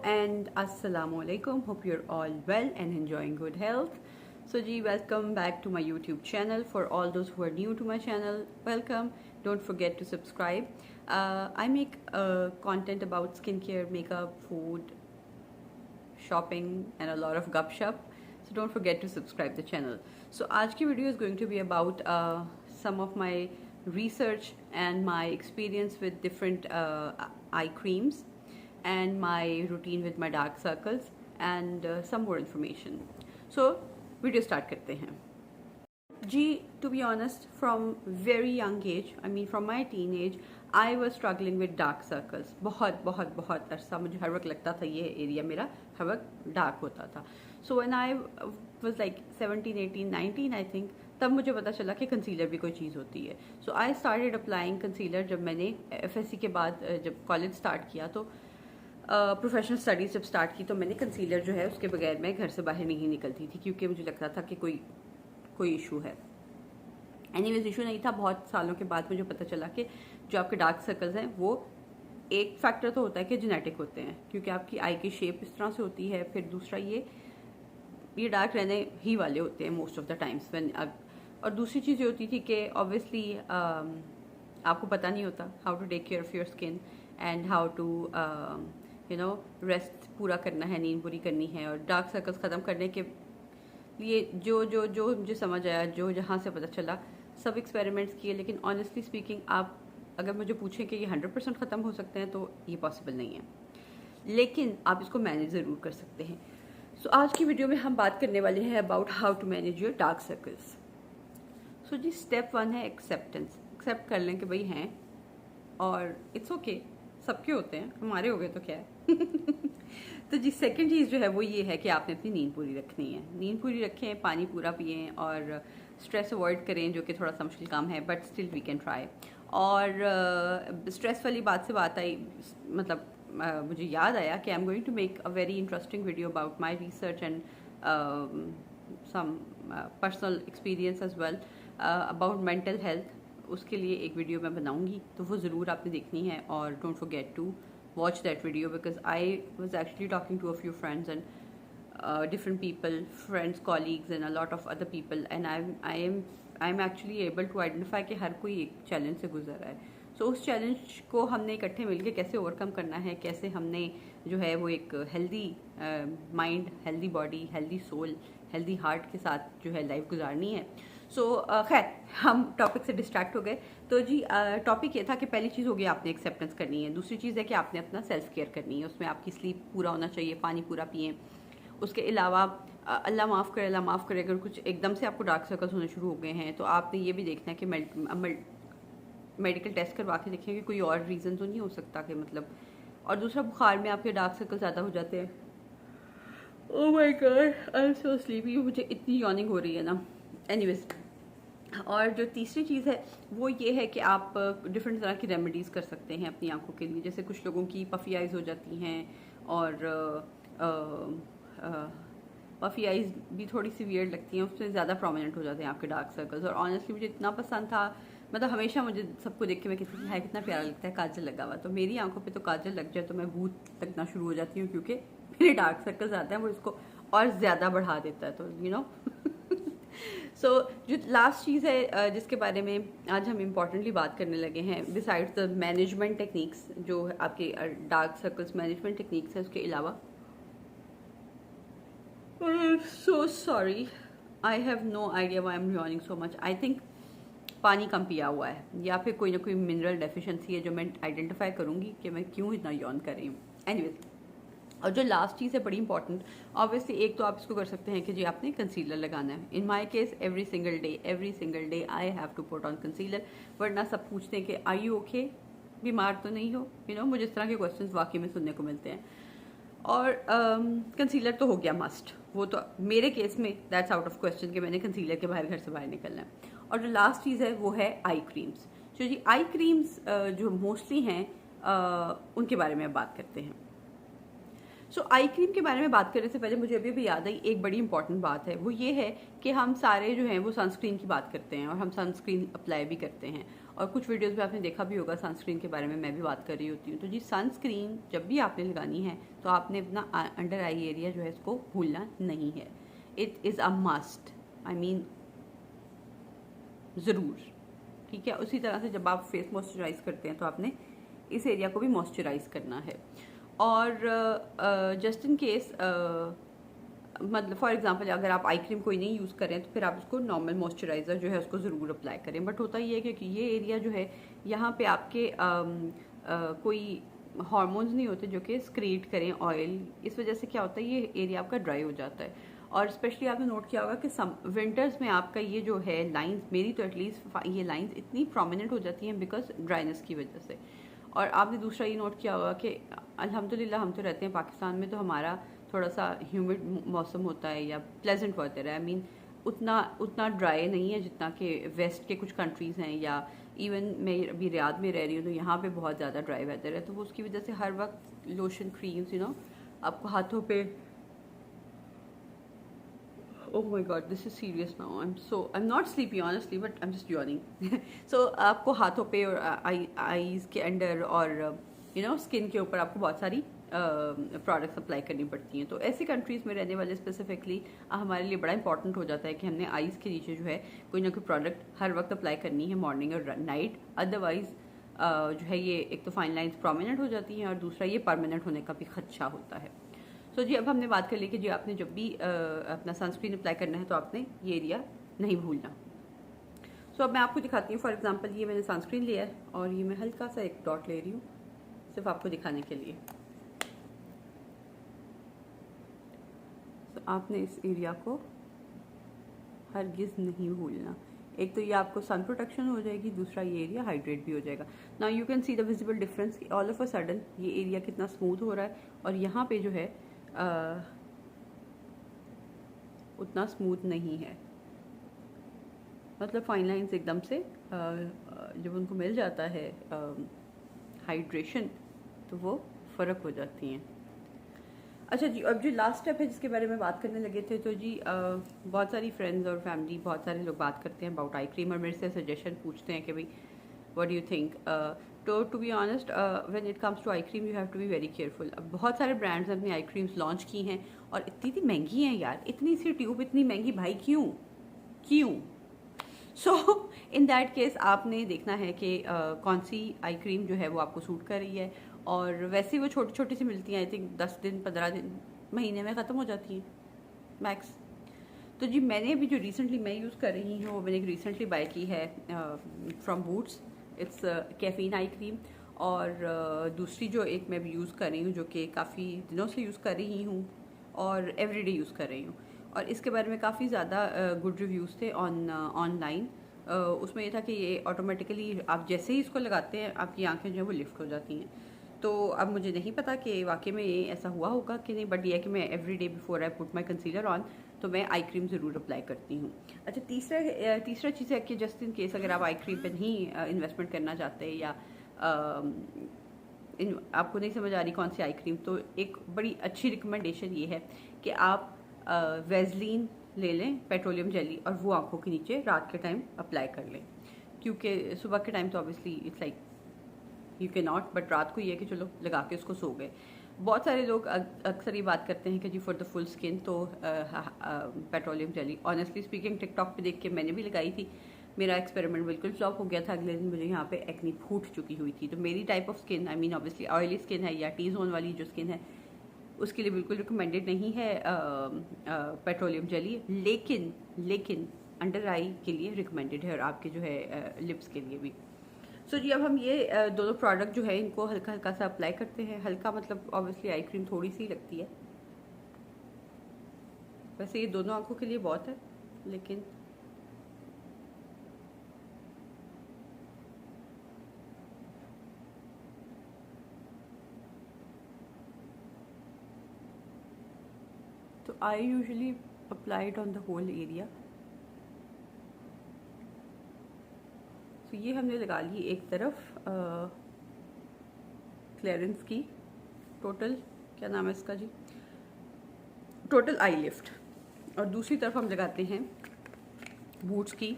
and assalamu alaikum. Hope you're all well and enjoying good health. So ji, welcome back to my YouTube channel. For all those who are new to my channel, welcome. Don't forget to subscribe. I make content about skincare, makeup, food, shopping and a lot of gupshup. So don't forget to subscribe the channel. So आज की video is going to be about some of my research and my experience with different eye creams and my routine with my dark circles and some more information. So video start करते हैं जी. To be honest, from very young age, I mean from my teenage, I was struggling with dark circles. बहुत अरसा मुझे हर वक्त लगता था ये area मेरा हर वक्त डार्क होता था. So when I was like 17, 18, 19 I think, तब मुझे पता चला कि कंसीलर भी कोई चीज़ होती है. So I started applying concealer जब मैंने FSC के बाद जब कॉलेज स्टार्ट किया तो प्रोफेशनल स्टडीज जब स्टार्ट की तो मैंने कंसीलर जो है उसके बगैर मैं घर से बाहर नहीं निकलती थी क्योंकि मुझे लगता था कि कोई इशू है. एनीवेज इशू नहीं था. बहुत सालों के बाद मुझे पता चला कि जो आपके डार्क सर्कल्स हैं वो एक फैक्टर तो होता है कि जेनेटिक होते हैं क्योंकि आपकी आई की शेप इस तरह से होती है. फिर दूसरा ये डार्क रहने ही वाले होते हैं most of the times when. और दूसरी चीज़ ये होती थी कि ऑब्वियसली आपको पता नहीं होता how to take care of your skin and how to rest पूरा करना है, नींद पूरी करनी है. और डार्क सर्कल्स ख़त्म करने के लिए जो मुझे समझ आया, जो जहाँ से पता चला, सब एक्सपेरिमेंट्स किए. लेकिन ऑनेस्टली स्पीकिंग आप अगर मुझे पूछें कि ये 100% ख़त्म हो सकते हैं तो ये पॉसिबल नहीं है, लेकिन आप इसको मैनेज ज़रूर कर सकते हैं. सो आज की वीडियो में हम बात करने वाले हैं about how to manage your dark circles. So जी, स्टेप 1 है एक्सेप्टेंस. एक्सेप्ट कर लें कि भाई हैं और इट्स ओके, सबके होते हैं, हमारे हो गए तो क्या है. तो जी सेकंड चीज़ जो है वो ये है कि आपने अपनी नींद पूरी रखनी है. नींद पूरी रखें, पानी पूरा पिएं और स्ट्रेस अवॉइड करें जो कि थोड़ा सा मुश्किल काम है but still we can try. और स्ट्रेस वाली बात से बात आई, मतलब मुझे याद आया कि I am going to make a very interesting video about my research and some personal experience as well about mental health. उसके लिए एक वीडियो मैं बनाऊंगी तो वो ज़रूर आपने देखनी है. और don't forget to watch that video because I was actually talking to a few friends and different people, friends, colleagues and a lot of other people, and I'm actually able to identify कि हर कोई एक challenge से गुजर रहा है. सो उस challenge को हमने इकट्ठे मिलके कैसे ओवरकम करना है, कैसे हमने जो है वो एक healthy mind, healthy body, healthy soul, healthy heart के साथ जो है लाइफ गुजारनी है. सो खैर हम टॉपिक से डिस्ट्रैक्ट हो गए. तो जी टॉपिक ये था कि पहली चीज़ होगी आपने एक्सेप्टेंस करनी है. दूसरी चीज़ है कि आपने अपना सेल्फ केयर करनी है. उसमें आपकी स्लीप पूरा होना चाहिए, पानी पूरा पिएं. उसके अलावा अल्लाह माफ़ करे अगर कुछ एकदम से आपको डार्क सर्कल्स होने शुरू हो गए हैं तो आपने ये भी देखना है कि मेडिकल टेस्ट करवा के देखें कि कोई और रीज़न तो नहीं हो सकता कि मतलब. और दूसरा, बुखार में आपके डार्क सर्कल ज़्यादा हो जाते हैं. Oh my God, I am so sleepy, मुझे इतनी यॉर्निंग हो रही है ना. एनीवेज, और जो तीसरी चीज़ है वो ये है कि आप डिफरेंट तरह की रेमेडीज़ कर सकते हैं अपनी आंखों के लिए. जैसे कुछ लोगों की पफ़ी आइज़ हो जाती हैं और पफ़ी आइज़ भी थोड़ी सी वियर्ड लगती हैं, उससे ज़्यादा प्रोमिनेंट हो जाते हैं आपके डार्क सर्कल्स. और ऑनेस्टली मुझे इतना पसंद था, मतलब हमेशा मुझे सबको देख के मैं कहती है कितना प्यारा लगता है काजल लगा हुआ. तो मेरी आंखों पे तो काजल लग जाए तो मैं भूत लगना शुरू हो जाती हूँ क्योंकि मेरे डार्क सर्कल्स आते हैं, वो इसको और ज़्यादा बढ़ा देता है. तो यू नो सो जो लास्ट चीज़ है जिसके बारे में आज हम इम्पॉर्टेंटली बात करने लगे हैं, बिसाइड्स द मैनेजमेंट टेक्निक्स, जो आपके डार्क सर्कल्स मैनेजमेंट टेक्निक्स है, उसके अलावा so sorry, I have no idea why I'm yawning so much. I think पानी कम पिया हुआ है या फिर कोई ना कोई मिनरल डेफिशिएंसी है जो मैं आइडेंटिफाई करूँगी कि मैं क्यों इतना यॉन कर रही हूँ. एनीवेज, और जो लास्ट चीज़ है बड़ी इंपॉर्टेंट, ऑब्वियसली एक तो आप इसको कर सकते हैं कि जी आपने कंसीलर लगाना है. In my case every single day I have to put on concealer. वरना सब पूछते हैं कि आर यू ओके, बीमार तो नहीं हो. मुझे इस तरह के क्वेश्चंस वाकई में सुनने को मिलते हैं. और कंसीलर तो हो गया मस्ट, वो तो मेरे केस में दैट्स आउट ऑफ क्वेश्चन कि मैंने कंसीलर के बाहर घर से बाहर निकलना है. और जो लास्ट चीज़ है वो है आई क्रीम्स. जो जी आई क्रीम्स जो मोस्टली हैं उनके बारे में बात करते हैं. सो आई क्रीम के बारे में बात करने से पहले मुझे अभी याद आई एक बड़ी इंपॉर्टेंट बात है. वो ये है कि हम सारे जो हैं वो सनस्क्रीन की बात करते हैं और हम सनस्क्रीन अप्लाई भी करते हैं. और कुछ वीडियोस में आपने देखा भी होगा सनस्क्रीन के बारे में मैं भी बात कर रही होती हूँ। तो जी सनस्क्रीन जब भी आपने लगानी है तो आपने अपना अंडर आई एरिया जो है इसको भूलना नहीं है। It is a must, I mean ज़रूर, ठीक है। उसी तरह से जब आप फेस मॉइस्चराइज करते हैं तो आपने इस एरिया को भी मॉइस्चराइज करना है। और जस्ट इन केस मतलब फॉर एग्जांपल अगर आप आई क्रीम कोई नहीं यूज़ करें तो फिर आप उसको नॉर्मल मॉइस्चराइज़र जो है उसको ज़रूर अप्लाई करें। बट होता ये है कि ये एरिया जो है यहाँ पे आपके कोई हार्मोन्स नहीं होते जो कि स्क्रीट करें ऑयल, इस वजह से क्या होता है ये एरिया आपका ड्राई हो जाता है। और स्पेशली आपने नोट किया होगा कि विंटर्स में आपका ये जो है लाइंस, मेरी तो एटलीस्ट ये लाइंस इतनी प्रोमिनेंट हो जाती हैं बिकॉज ड्राइनेस की वजह से। और आपने दूसरा ये नोट किया होगा कि अल्हम्दुलिल्लाह हम तो रहते हैं पाकिस्तान में, तो हमारा थोड़ा सा ह्यूमिड मौसम होता है या प्लेजेंट वेदर है, आई मीन उतना ड्राई नहीं है जितना कि वेस्ट के कुछ कंट्रीज़ हैं, या इवन मैं अभी रियाद में रह रही हूँ तो यहाँ पे बहुत ज़्यादा ड्राई वेदर है। तो वो उसकी वजह से हर वक्त लोशन क्रीम्स आपको हाथों पे, oh my god this is serious now, I'm not sleepy honestly but I'm just yawning so आपको हाथों पे और आईज के अंडर और स्किन के ऊपर आपको बहुत सारी प्रोडक्ट्स अप्लाई करनी पड़ती हैं। तो ऐसी कंट्रीज़ में रहने वाले स्पेसिफिकली हमारे लिए बड़ा इंपॉर्टेंट हो जाता है कि हमने आईज़ के नीचे जो है कोई ना कोई प्रोडक्ट हर वक्त अप्लाई करनी है, मॉर्निंग और नाइट। अदरवाइज जो है ये एक तो फाइन लाइन्स प्रोमिनेंट हो जाती हैं और दूसरा ये परमानेंट होने का भी खदशा होता है। तो जी अब हमने बात कर ली कि जी आपने जब भी अपना सनस्क्रीन अप्लाई करना है तो आपने ये एरिया नहीं भूलना। सो अब मैं आपको दिखाती हूँ। फॉर एग्जांपल ये मैंने सनस्क्रीन लिया है और ये मैं हल्का सा एक डॉट ले रही हूँ सिर्फ आपको दिखाने के लिए। तो आपने इस एरिया को हरगिज़ नहीं भूलना। एक तो ये आपको सन प्रोटेक्शन हो जाएगी, दूसरा ये एरिया हाइड्रेट भी हो जाएगा। Now you can see the visible difference, all of a sudden ये एरिया कितना स्मूथ हो रहा है और यहाँ पे जो है उतना स्मूथ नहीं है। मतलब फाइन लाइंस एकदम से जब उनको मिल जाता है हाइड्रेशन तो वो फ़र्क हो जाती हैं। अच्छा जी, अब जो लास्ट स्टेप है जिसके बारे में बात करने लगे थे, तो जी बहुत सारी फ्रेंड्स और फैमिली, बहुत सारे लोग बात करते हैं अबाउट आई क्रीम और मेरे से सजेशन पूछते हैं कि भाई व्हाट डू यू थिंक। तो to be honest when it comes to eye cream you have to be very careful. अब बहुत सारे ब्रांड्स ने अपनी आई क्रीम्स लॉन्च की हैं और इतनी महंगी हैं यार, इतनी सी ट्यूब इतनी महंगी, भाई क्यों? सो इन दैट केस आपने देखना है कि कौन सी आई क्रीम जो है वो आपको सूट कर रही है। और वैसे वो छोटी छोटी सी मिलती हैं, आई थिंक 10 दिन 15 दिन महीने में ख़त्म हो जाती हैं मैक्स। तो जी मैंने अभी जो रिसेंटली मैं यूज़ कर रही हूँ वो मैंने एक रिसेंटली बाय की है from boots, it's caffeine eye cream. और दूसरी जो एक मैं भी यूज़ कर रही हूँ जो कि काफ़ी दिनों से यूज़ कर रही हूँ और एवरीडे यूज़ कर रही हूँ, और इसके बारे में काफ़ी ज़्यादा गुड रिव्यूज़ थे ऑनलाइन। उसमें ये था कि ये ऑटोमेटिकली आप जैसे ही इसको लगाते हैं आपकी आंखें जो है वो लिफ्ट हो जाती हैं। तो अब मुझे नहीं पता कि वाकई में ये ऐसा हुआ होगा कि नहीं, बट ये है कि मैं everyday before I put my concealer on तो मैं आई क्रीम ज़रूर अप्लाई करती हूँ। अच्छा, तीसरा चीज़ है कि जस्ट इन केस अगर आप आई क्रीम पे नहीं इन्वेस्टमेंट करना चाहते या आपको नहीं समझ आ रही कौन सी आई क्रीम, तो एक बड़ी अच्छी रिकमेंडेशन ये है कि आप वेज़लीन ले लें, पेट्रोलियम जेली, और वो आंखों के नीचे रात के टाइम अप्लाई कर लें, क्योंकि सुबह के टाइम तो obviously it's like you can not, but रात को ये है कि चलो लगा के उसको सो गए। बहुत सारे लोग अक्सर ये बात करते हैं कि जी फॉर द फुल स्किन तो petroleum jelly. Honestly speaking TikTok पे देख के मैंने भी लगाई थी, मेरा एक्सपेरिमेंट बिल्कुल फ्लॉप हो गया था। अगले दिन मुझे यहाँ पे एक्नी फूट चुकी हुई थी। तो मेरी type of skin, I mean obviously oily skin है या टी जोन वाली जो स्किन है, उसके लिए बिल्कुल रिकमेंडेड नहीं है पेट्रोलियम जेली, लेकिन अंडर आई के लिए रिकमेंडेड है और आपके जो है लिप्स के लिए भी। सो जी अब हम ये दोनों प्रोडक्ट जो है इनको हल्का हल्का सा अप्लाई करते हैं। हल्का मतलब ऑब्वियसली आई क्रीम थोड़ी सी लगती है, वैसे ये दोनों आंखों के लिए बहुत है, लेकिन तो I usually apply it on the whole area. तो ये हमने लगा ली एक तरफ क्लेरेंस की टोटल, क्या नाम है इसका जी, टोटल आई लिफ्ट, और दूसरी तरफ हम लगाते हैं बूट्स की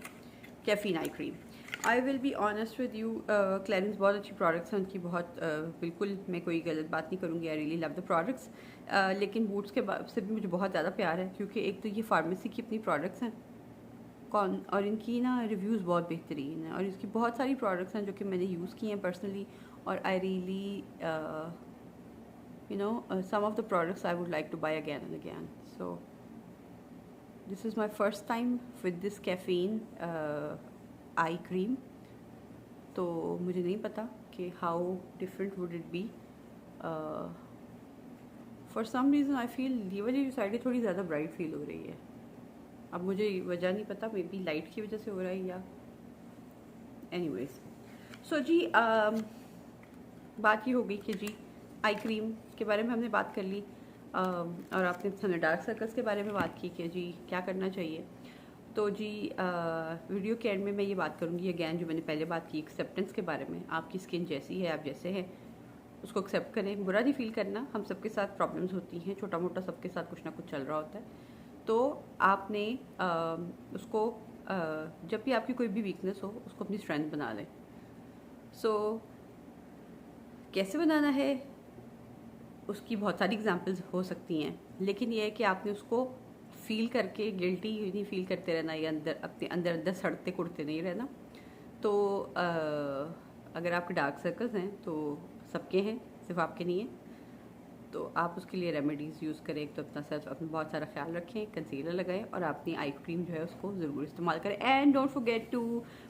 caffeine eye cream. I will be honest with you, clearance बहुत अच्छी प्रोडक्ट्स हैं उनकी, बहुत बिल्कुल मैं कोई गलत बात नहीं करूँगी, I really love the products. लेकिन बूट्स के से भी मुझे बहुत ज़्यादा प्यार है, क्योंकि एक तो ये फार्मेसी की अपनी प्रोडक्ट्स हैं और इनकी ना रिव्यूज़ बहुत बेहतरीन हैं, और इसकी बहुत सारी प्रोडक्ट्स हैं जो कि मैंने यूज़ की हैं पर्सनली, और I really some of the products I would like to buy again and again. So this is my first time with this caffeine eye cream. तो मुझे नहीं पता कि how different would it be. For some reason I feel ये वाली side थोड़ी ज़्यादा bright feel हो रही है। अब मुझे वजह नहीं पता, मे बी लाइट की वजह से हो रहा है या एनीवेज। सो जी बात ये हो गई कि जी आई क्रीम के बारे में हमने बात कर ली, और आपने हमने डार्क सर्कल्स के बारे में बात की कि जी क्या करना चाहिए। तो जी वीडियो के एंड में मैं ये बात करूँगी अगैन जो मैंने पहले बात की, एक्सेप्टेंस के बारे में। आपकी स्किन जैसी है, आप जैसे हैं उसको एक्सेप्ट करें, बुरा नहीं फील करना। हम सबके साथ प्रॉब्लम्स होती हैं, छोटा मोटा सबके साथ कुछ ना कुछ चल रहा होता है। तो आपने उसको जब भी आपकी कोई भी वीकनेस हो उसको अपनी स्ट्रेंथ बना लें। सो कैसे बनाना है उसकी बहुत सारी एग्जांपल्स हो सकती हैं, लेकिन ये है कि आपने उसको फील करके गिल्टी नहीं फील करते रहना, या अंदर अपने अंदर सड़ते कुड़ते नहीं रहना। तो अगर आपके डार्क सर्कल्स हैं तो सबके हैं, सिर्फ आपके नहीं है। तो आप उसके लिए रेमेडीज़ यूज़ करें। एक तो अपना बहुत सारा ख्याल रखें, कंसीलर लगाएं, और अपनी आई क्रीम जो है उसको ज़रूर इस्तेमाल करें। And don't forget to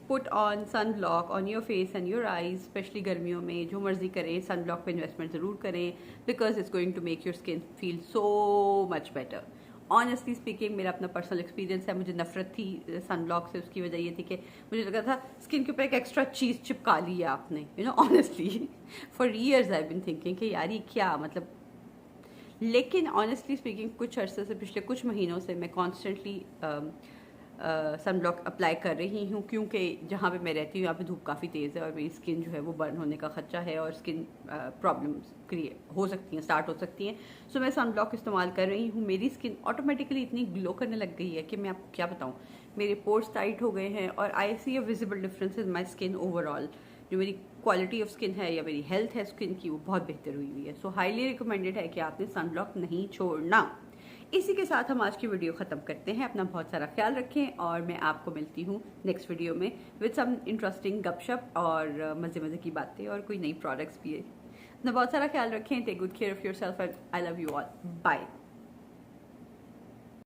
put on sun block on your face and your eyes, specially गर्मियों में जो मर्जी करें, सन ब्लॉक पे इन्वेस्टमेंट ज़रूर करें, because it's going to make your skin feel so much better. Honestly speaking मेरा अपना पर्सनल एक्सपीरियंस है, मुझे नफरत थी सन ब्लॉक से। उसकी वजह ये थी कि मुझे लगा था स्किन के ऊपर एक एक्स्ट्रा चीज़ चिपका ली है आपने, honestly for years I been thinking कि यार ये क्या मतलब। लेकिन ऑनेस्टली स्पीकिंग कुछ अर्से से, पिछले कुछ महीनों से मैं कॉन्स्टेंटली सन ब्लॉक अप्लाई कर रही हूँ, क्योंकि जहाँ पे मैं रहती हूँ यहाँ पे धूप काफ़ी तेज़ है और मेरी स्किन जो है वो बर्न होने का खदशा है, और स्किन प्रॉब्लम्स क्रिएट हो सकती हैं, स्टार्ट हो सकती हैं। सो मैं सन ब्लॉक इस्तेमाल कर रही हूँ। मेरी स्किन ऑटोमेटिकली इतनी ग्लो करने लग गई है कि मैं आपको क्या बताऊँ। मेरे पोर्स टाइट हो गए हैं, और I see a visible difference in my skin overall. जो मेरी क्वालिटी ऑफ स्किन है या मेरी हेल्थ है स्किन की, वो बहुत बेहतर हुई हुई है। सो हाईली रिकमेंडेड है कि आपने सन ब्लॉक नहीं छोड़ना। इसी के साथ हम आज की वीडियो ख़त्म करते हैं। अपना बहुत सारा ख्याल रखें, और मैं आपको मिलती हूँ नेक्स्ट वीडियो में विद सम इंटरेस्टिंग गपशप और मज़े मज़े की बातें और कोई नई प्रोडक्ट्स भी है। अपना बहुत सारा ख्याल रखें। Take good care of yourself and I love you all. Bye.